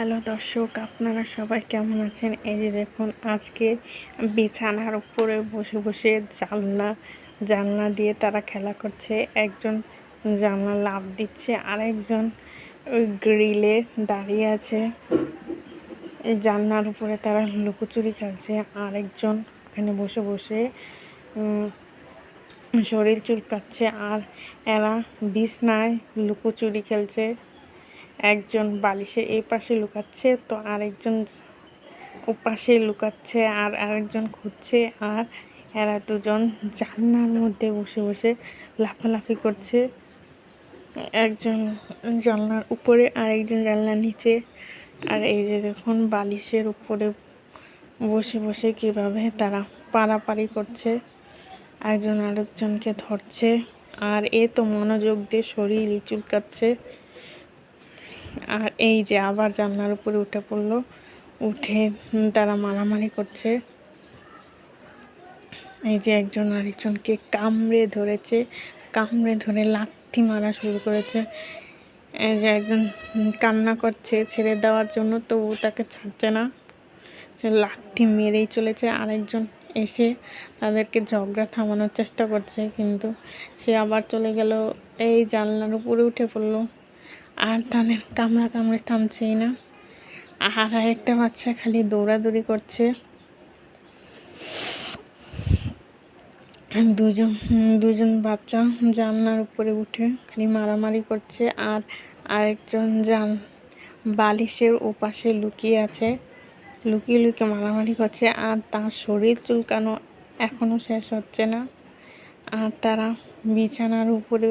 Hello দর্শক, আপনারা সবাই কেমন আছেন? এই যে দেখুন, আজকে বিছানার উপরে বসে বসে জানলা দিয়ে তারা খেলা করছে। একজন জানলা লাফ দিচ্ছে, আরেকজন ওই গ্রিলে দাঁড়িয়ে আছে। এই জানলার উপরে তারা লুকোচুরি খেলছে। আরেকজন ওখানে বসে বসে শরীর চুলকাচ্ছে। আর এরা বিছনায় লুকোচুরি খেলছে। একজন বালিশে এই পাশে লুকাচ্ছে, তো আরেকজন ওপাশে লুকাচ্ছে, আর আরেকজন খুঁজছে। আর এরা দুজন জানলার মধ্যে বসে বসে লাফালাফি করছে। একজন জানলার উপরে, আরেকজন জানলার নিচে। আর এই যে দেখুন, বালিশের উপরে বসে বসে কিভাবে তারা পারাপারি করছে, একজন আরেকজনকে ধরছে। আর এ তো মনোযোগ দিয়ে শরীর চুলকাচ্ছে। আর এই যে আবার জানলার উপরে উঠে পড়লো, উঠে তারা মারামারি করছে। এই যে একজন আরেকজনকে কামড়ে ধরেছে, কামড়ে ধরে লাথি মারা শুরু করেছে। এই যে একজন কান্না করছে ছেড়ে দেওয়ার জন্য, তো ও তাকে ছাড়ছে না, লাথি মেরেই চলেছে। আরেকজন এসে তাদেরকে ঝগড়া থামানোর চেষ্টা করছে, কিন্তু সে আবার চলে গেল, এই জানলার উপরে উঠে পড়লো। আর তাদের কামড়ে থামছেই না। আর একটা বাচ্চা খালি দৌড়াদৌড়ি করছে। দুজন বাচ্চা জানলার উপরে উঠে খালি মারামারি করছে। আর আরেকজন বালিশের ওপাশে লুকিয়ে আছে, লুকিয়ে লুকিয়ে মারামারি করছে। আর তার শরীর চুলকানো এখনও শেষ হচ্ছে না। আর তারা বিছানার উপরে